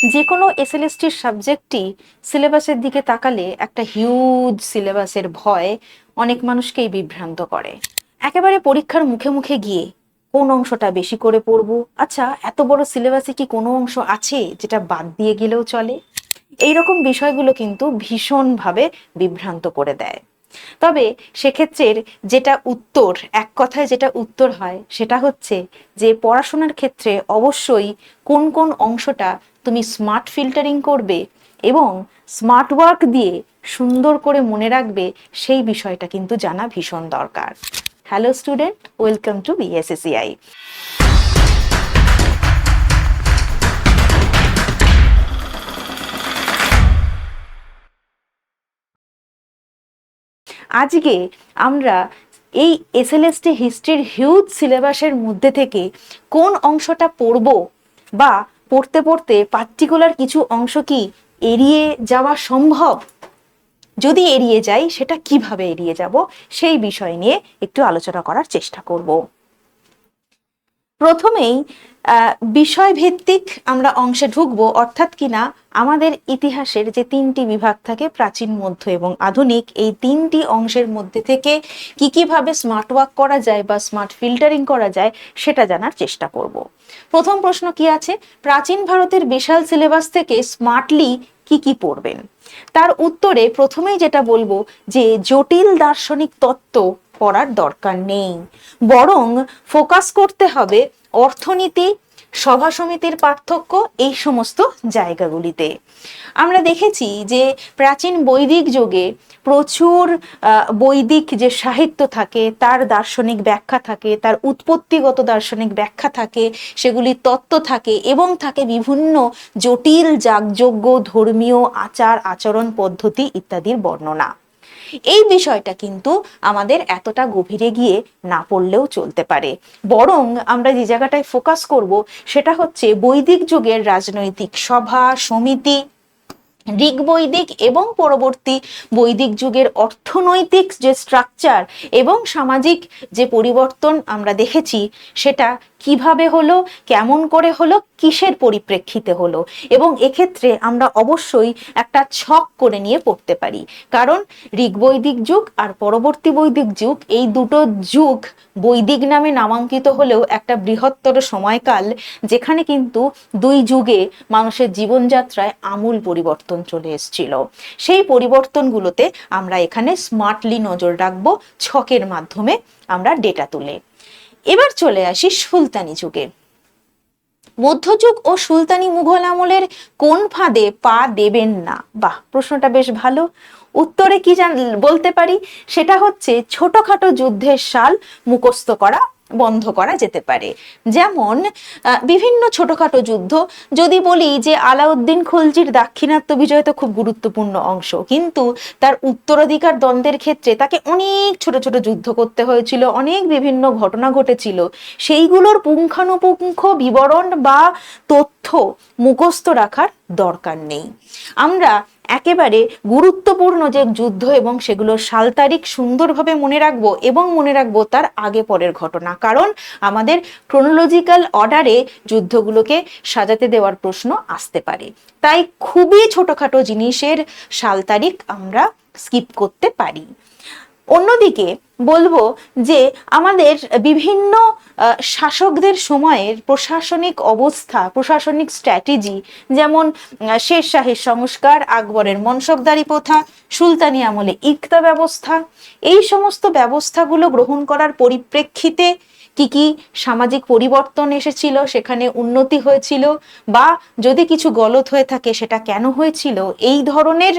যে কোনো এসএলএসটির সাবজেক্টই সিলেবাসের দিকে তাকালে একটা হিউজ সিলেবাসের ভয় অনেক মানুষকেই বিভ্রান্ত করে। একেবারে পরীক্ষার মুখে মুখে গিয়ে কোন অংশটা বেশি করে পড়বো, আচ্ছা এত বড় সিলেবাসে কি কোনো অংশ আছে যেটা বাদ দিয়ে গেলেও চলে, এইরকম বিষয়গুলো কিন্তু ভীষণভাবে বিভ্রান্ত করে দেয়। তবে সেক্ষেত্রের যেটা উত্তর, এক কথায় যেটা উত্তর হয় সেটা হচ্ছে যে পড়াশোনার ক্ষেত্রে অবশ্যই কোন কোন অংশটা তুমি স্মার্ট ফিল্টারিং করবে এবং স্মার্ট ওয়ার্ক দিয়ে সুন্দর করে মনে রাখবে, সেই বিষয়টা কিন্তু জানা ভীষণ দরকার। Hello student, welcome to BSACI. আজকে আমরা এই এসএলএসটি হিস্ট্রির হিউজ সিলেবাসের মধ্যে থেকে কোন অংশটা পড়ব, বা পড়তে পড়তে পার্টিকুলার কিছু অংশ কি এড়িয়ে যাওয়া সম্ভব, যদি এড়িয়ে যাই সেটা কিভাবে এড়িয়ে যাব, সেই বিষয় নিয়ে একটু আলোচনা করার চেষ্টা করব। প্রথমেই বিষয় ভিত্তিক আমরা অংশে ঢুকবো, অর্থাৎ কিনা আমাদের ইতিহাসের যে তিনটি বিভাগ থাকে, প্রাচীন, মধ্য এবং আধুনিক, এই তিনটি অংশের মধ্যে থেকে কি কিভাবে স্মার্ট ওয়ার্ক করা যায় বা স্মার্ট ফিল্টারিং করা যায় সেটা জানার চেষ্টা করব। প্রথম প্রশ্ন কি আছে, প্রাচীন ভারতের বিশাল সিলেবাস থেকে স্মার্টলি কি কি পড়বেন? তার উত্তরে প্রথমেই যেটা বলবো যে জটিল দার্শনিক তত্ত্ব পড়ার দরকার নেই, বরং ফোকাস করতে হবে অর্থনীতি, সভা সমিতির পার্থক্য, এই সমস্ত জায়গাগুলিতে। আমরা দেখেছি যে প্রাচীন বৈদিক যুগে প্রচুর বৈদিক যে সাহিত্য থাকে তার দার্শনিক ব্যাখ্যা থাকে, তার উৎপত্তিগত দার্শনিক ব্যাখ্যা থাকে, সেগুলি তত্ত্ব থাকে এবং থাকে বিভিন্ন জটিল যাগযজ্ঞ, ধর্মীয় আচার আচরণ পদ্ধতি ইত্যাদির বর্ণনা। এই বিষয়টা কিন্তু আমাদের এতটা গভীরে গিয়ে না পড়লেও চলতে পারে, বরং আমরা যে জায়গাটায় ফোকাস করব সেটা হচ্ছে বৈদিক যুগের রাজনৈতিক সভা সমিতি, ঋগ বৈদিক এবং পরবর্তী বৈদিক যুগের অর্থনৈতিক যে স্ট্রাকচার এবং সামাজিক যে পরিবর্তন আমরা দেখেছি সেটা কিভাবে হলো, কেমন করে হলো, কিসের পরিপ্রেক্ষিতে হলো, এবং এক্ষেত্রে আমরা অবশ্যই একটা ছক করে নিয়ে পড়তে পারি, কারণ ঋগ বৈদিক যুগ আর পরবর্তী বৈদিক যুগ, এই দুটো যুগ বৈদিক নামে নামাঙ্কিত হলেও একটা বৃহত্তর সময়কাল, যেখানে কিন্তু দুই যুগে মানুষের জীবনযাত্রায় আমূল পরিবর্তন চলে এসেছিল। সেই পরিবর্তনগুলোতে আমরা এখানে স্মার্টলি নজর রাখবো, ছকের মাধ্যমে আমরা ডেটা তুলে। এবার চলে আসি সুলতানি যুগে। মধ্যযুগ ও সুলতানি মুঘল আমলের কোন ফাঁদে পা দেবেন না? বাহ, প্রশ্নটা বেশ ভালো। উত্তরে কি বলতে পারি, সেটা হচ্ছে ছোটখাটো যুদ্ধের সাল মুখস্থ করা বন্ধ করা যেতে পারে। যেমন বিভিন্ন ছোটখাটো যুদ্ধ, যদি বলি যে আলাউদ্দিন খলজির দাক্ষিণাত্য বিজয় তো খুব গুরুত্বপূর্ণ অংশ, কিন্তু তার উত্তরাধিকার দ্বন্দ্বের ক্ষেত্রে তাকে অনেক ছোট ছোট যুদ্ধ করতে হয়েছিল, অনেক বিভিন্ন ঘটনা ঘটেছিল, সেইগুলোর পুঙ্খানুপুঙ্খ বিবরণ বা তথ্য মুখস্থ রাখার দরকার নেই। আমরা একেবারে গুরুত্বপূর্ণ যে যুদ্ধ এবং সেগুলোর সাল তারিখ সুন্দরভাবে মনে রাখবো এবং মনে রাখবো তার আগে পরের ঘটনা, কারণ আমাদের ক্রোনোলজিক্যাল অর্ডারে যুদ্ধগুলোকে সাজাতে দেওয়ার প্রশ্ন আসতে পারে। তাই খুবই ছোটখাটো জিনিসের সাল তারিখ আমরা স্কিপ করতে পারি। অন্যদিকে বলবো যে আমাদের বিভিন্ন শাসকদের সময়ের প্রশাসনিক অবস্থা, প্রশাসনিক স্ট্র্যাটেজি, যেমন শের শাহের সংস্কার, আকবরের মনসবদারি প্রথা, সুলতানি আমলে ইকতা ব্যবস্থা, এই সমস্ত ব্যবস্থাগুলো গ্রহণ করার পরিপ্রেক্ষিতে কি কি সামাজিক পরিবর্তন এসেছিল, সেখানে উন্নতি হয়েছিল, বা যদি কিছু গলত হয়ে থাকে সেটা কেন হয়েছিল, এই ধরনের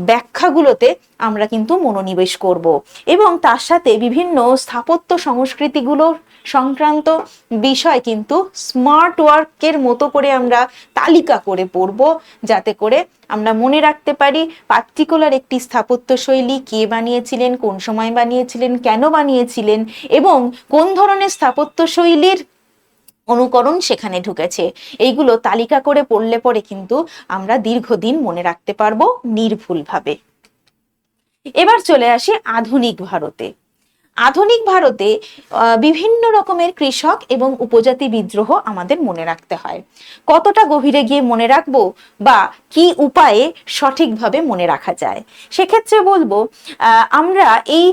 ব্যাখ্যাগুলোতে আমরা কিন্তু মনোনিবেশ করব। এবং তার সাথে বিভিন্ন স্থাপত্য সংস্কৃতিগুলো সংক্রান্ত বিষয় কিন্তু স্মার্ট ওয়ার্কের মতো করে আমরা তালিকা করে পড়ব, যাতে করে আমরা মনে রাখতে পারি পার্টিকুলার একটি স্থাপত্য শৈলী কে বানিয়েছিলেন, কোন সময় বানিয়েছিলেন, কেন বানিয়েছিলেন, এবং কোন ধরনের স্থাপত্য শৈলীর অনুকরণ সেখানে ঢুকেছে। এইগুলো তালিকা করে পড়লে পরে কিন্তু আমরা দীর্ঘদিন মনে রাখতে পারবো নির্ভুলভাবে। এবার চলে আসি আধুনিক ভারতে। আধুনিক ভারতে বিভিন্ন রকমের কৃষক এবং উপজাতি বিদ্রোহ আমাদের মনে রাখতে হয়। কতটা গভীরে গিয়ে মনে রাখবো বা কি উপায়ে সঠিকভাবে মনে রাখা যায়, সেক্ষেত্রে বলবো আমরা এই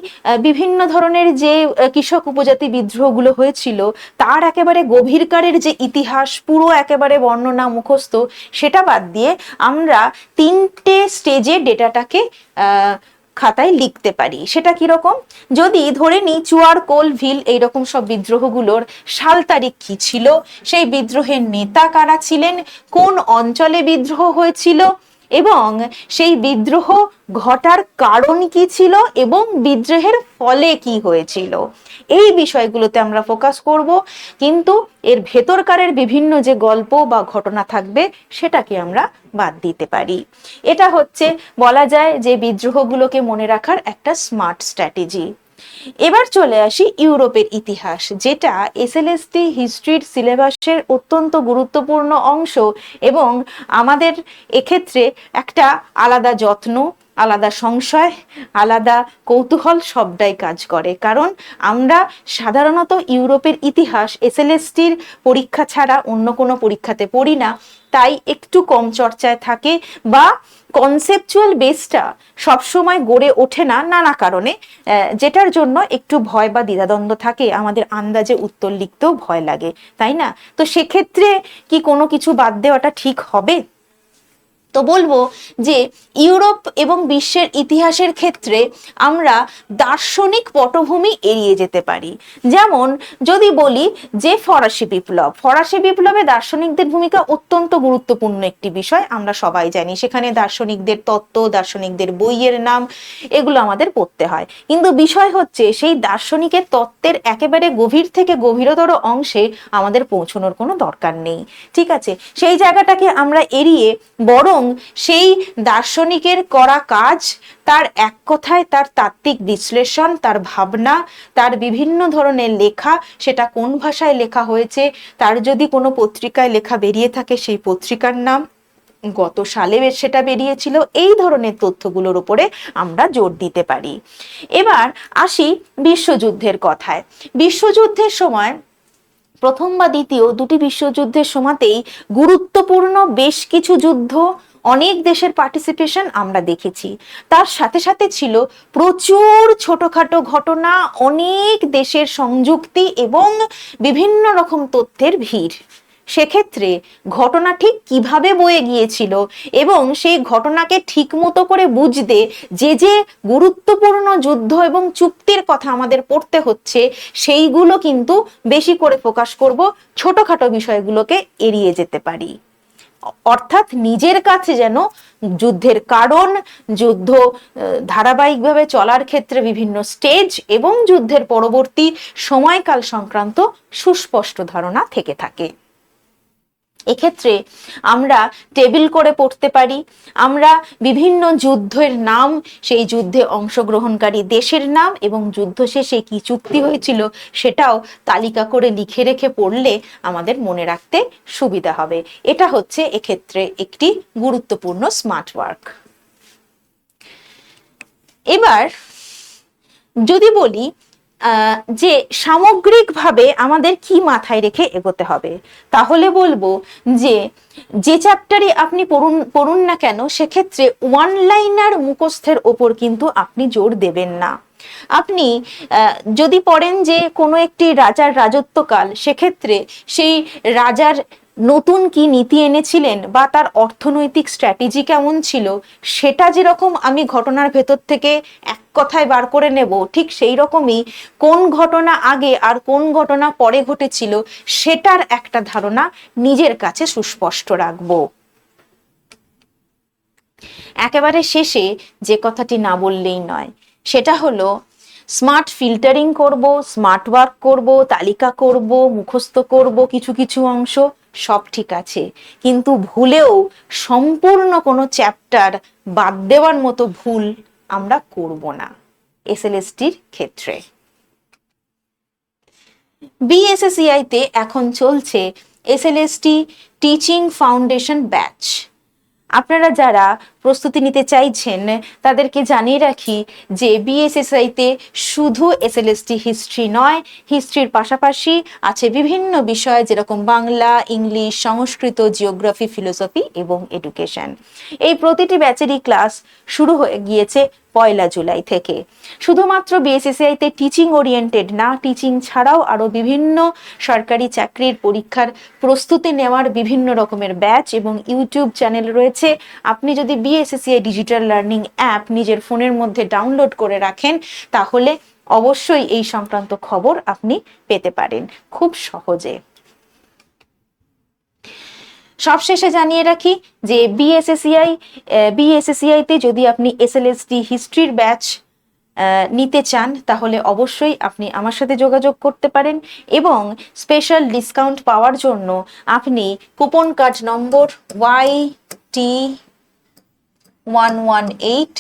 বিভিন্ন ধরনের যে কৃষক উপজাতি বিদ্রোহগুলো হয়েছিল তার একেবারে গভীরকারের যে ইতিহাস পুরো একেবারে বর্ণনা মুখস্থ সেটা বাদ দিয়ে আমরা 3টে স্টেজে ডেটাটাকে খাতায় লিখতে পারি। সেটা কিরকম, যদি ধরে নিই চুয়ার কোল ভিল এইরকম সব বিদ্রোহগুলোর সাল তারিখ কি ছিল, সেই বিদ্রোহের নেতা কারা ছিলেন, কোন অঞ্চলে বিদ্রোহ হয়েছিল এবং সেই বিদ্রোহ ঘটার কারণ কি ছিল এবং বিদ্রোহের ফলে কি হয়েছিল, এই বিষয়গুলোতে আমরা ফোকাস করব। কিন্তু এর ভেতরকারের বিভিন্ন যে গল্প বা ঘটনা থাকবে সেটাকে আমরা বাদ দিতে পারি। এটা হচ্ছে বলা যায় যে বিদ্রোহগুলোকে মনে রাখার একটা স্মার্ট স্ট্র্যাটেজি। এবার চলে আসি ইউরোপের ইতিহাস, যেটা এসএলএসটি হিস্ট্রির সিলেবাসের অত্যন্ত গুরুত্বপূর্ণ অংশ এবং আমাদের এক্ষেত্রে একটা আলাদা যত্ন, আলাদা সংশয়, আলাদা কৌতূহল সবটাই কাজ করে। কারণ আমরা সাধারণত ইউরোপের ইতিহাস এসএলএসটির পরীক্ষা ছাড়া অন্য কোনো পরীক্ষাতে পড়ি না, তাই একটু কম চর্চায় থাকে বা কনসেপচুয়াল বেসটা সবসময় গড়ে ওঠে না নানা কারণে, যেটার জন্য একটু ভয় বা দ্বিধাদ্বন্দ্ব থাকে, আমাদের আন্দাজে উত্তর লিখতেও ভয় লাগে, তাই না? তো সেক্ষেত্রে কি কোনো কিছু বাদ দেওয়াটা ঠিক হবে? তো বলবো যে ইউরোপ এবং বিশ্বের ইতিহাসের ক্ষেত্রে আমরা দার্শনিক পটভূমি এড়িয়ে যেতে পারি। যেমন যদি বলি যে ফরাসি বিপ্লব, ফরাসি বিপ্লবে দার্শনিকদের ভূমিকা অত্যন্ত গুরুত্বপূর্ণ একটি বিষয়, আমরা সবাই জানি। সেখানে দার্শনিকদের তত্ত্ব, দার্শনিকদের বইয়ের নাম, এগুলো আমাদের পড়তে হয়। কিন্তু বিষয় হচ্ছে সেই দার্শনিকের তত্ত্বের একেবারে গভীর থেকে গভীরতর অংশে আমাদের পৌঁছানোর কোনো দরকার নেই, ঠিক আছে? সেই জায়গাটাকে আমরা এড়িয়ে বরং সেই দার্শনিকের করা কাজ, তার এক কথায় তার তাত্ত্বিক বিশ্লেষণ, তার ভাবনা, তার বিভিন্ন ধরনের লেখা, সেটা কোন ভাষায় লেখা হয়েছে, তার যদি কোনো পত্রিকায় লেখা বেরিয়ে থাকে সেই পত্রিকার নাম, গত সালে সেটা বেরিয়েছিল, এই ধরনের তথ্যগুলোর উপরে আমরা জোর দিতে পারি। এবার আসি বিশ্বযুদ্ধের কথায়। বিশ্বযুদ্ধের সময় প্রথম বা দ্বিতীয় দুটি বিশ্বযুদ্ধের সময়তেই গুরুত্বপূর্ণ বেশ কিছু যুদ্ধ, অনেক দেশের পার্টিসিপেশন আমরা দেখেছি। তার সাথে সাথে ছিল প্রচুর ছোটখাটো ঘটনা, অনেক দেশের সংযুক্তি এবং বিভিন্ন রকম তথ্যের ভিড়। সেক্ষেত্রে ঘটনা ঠিক কিভাবে বয়ে গিয়েছিল এবং সেই ঘটনাকে ঠিক মতো করে বুঝতে যে যে গুরুত্বপূর্ণ যুদ্ধ এবং চুক্তির কথা আমাদের পড়তে হচ্ছে সেইগুলো কিন্তু বেশি করে ফোকাস করব, ছোটখাটো বিষয়গুলোকে এড়িয়ে যেতে পারি। অর্থাৎ নিজের কাছে যেন যুদ্ধের কারণ, যুদ্ধ ধারাবাহিকভাবে চলার ক্ষেত্রে বিভিন্ন স্টেজ এবং যুদ্ধের পরবর্তী সময়কাল সংক্রান্ত সুস্পষ্ট ধারণা থেকে থাকে। এক্ষেত্রে আমরা টেবিল করে পড়তে পারি, আমরা বিভিন্ন যুদ্ধের নাম, সেই যুদ্ধে অংশগ্রহণকারী দেশের নাম এবং যুদ্ধ শেষে কি চুক্তি হয়েছিল সেটাও তালিকা করে লিখে রেখে পড়লে আমাদের মনে রাখতে সুবিধা হবে। এটা হচ্ছে এক্ষেত্রে একটি গুরুত্বপূর্ণ স্মার্ট ওয়ার্ক। এবার যদি বলি যে সামগ্রিকভাবে আমাদের কি মাথায় রেখে এগোতে হবে, তাহলে বলবো যে যে চ্যাপ্টারে আপনি পড়ুন না কেন সেক্ষেত্রে ওয়ান লাইনার মুখস্থের ওপর কিন্তু আপনি জোর দেবেন না। আপনি যদি পড়েন যে কোনো একটি রাজার রাজত্বকাল, সেক্ষেত্রে সেই রাজার নতুন কি নীতি এনেছিলেন বা তার অর্থনৈতিক স্ট্র্যাটেজি কেমন ছিল, সেটা যেরকম আমি ঘটনার ভেতর থেকে এক কথায় বার করে নেব, ঠিক সেই রকমই কোন ঘটনা আগে আর কোন ঘটনা পরে ঘটেছিল সেটার একটা ধারণা নিজের কাছে সুস্পষ্ট রাখবো। একেবারে শেষে যে কথাটি না বললেই নয়, সেটা হলো স্মার্ট ফিল্টারিং করব, স্মার্ট ওয়ার্ক করব, তালিকা করব, মুখস্থ করব কিছু কিছু অংশ, সব ঠিক আছে, কিন্তু ভুলেও সম্পূর্ণ কোনো চ্যাপ্টার বাদ দেওয়ার মতো ভুল আমরা করব না এসএলএসটির ক্ষেত্রে। বিএসএসসিআই তে এখন চলছে এসএলএসটি টিচিং ফাউন্ডেশন ব্যাচ। আপনারা যারা প্রস্তুতি নিতে চাইছেন তাদেরকে জানিয়ে রাখি যে বিএসএসআইতে শুধু এসএলএসটি হিস্ট্রি নয়, হিস্ট্রির পাশাপাশি আছে বিভিন্ন বিষয় যেরকম বাংলা, ইংলিশ, সংস্কৃত, জিওগ্রাফি, ফিলোসফি এবং এডুকেশন। এই প্রতিটি ব্যাচেরই ক্লাস শুরু হয়ে গিয়েছে 1 জুলাই থেকে। শুধুমাত্র বিএসএসসিআইতে টিচিং ওরিয়েন্টেড না, টিচিং ছাড়াও আরো বিভিন্ন সরকারি চাকরির পরীক্ষার প্রস্তুতি নেওয়ার বিভিন্ন রকমের ব্যাচ এবং ইউটিউব চ্যানেল রয়েছে। আপনি যদি বিএসএসসিআই ডিজিটাল লার্নিং অ্যাপ নিজের ফোনের মধ্যে ডাউনলোড করে রাখেন তাহলে অবশ্যই এই সংক্রান্ত খবর আপনি পেতে পারেন খুব সহজে। সবশেষে জানিয়ে রাখি যে বিএসএসসিআইতে যদি আপনি এসএলএসটি হিস্ট্রির ব্যাচ নিতে চান তাহলে অবশ্যই আপনি আমার সাথে যোগাযোগ করতে পারেন এবং স্পেশাল ডিসকাউন্ট পাওয়ার জন্য আপনি কুপন কার্ড নম্বর YT118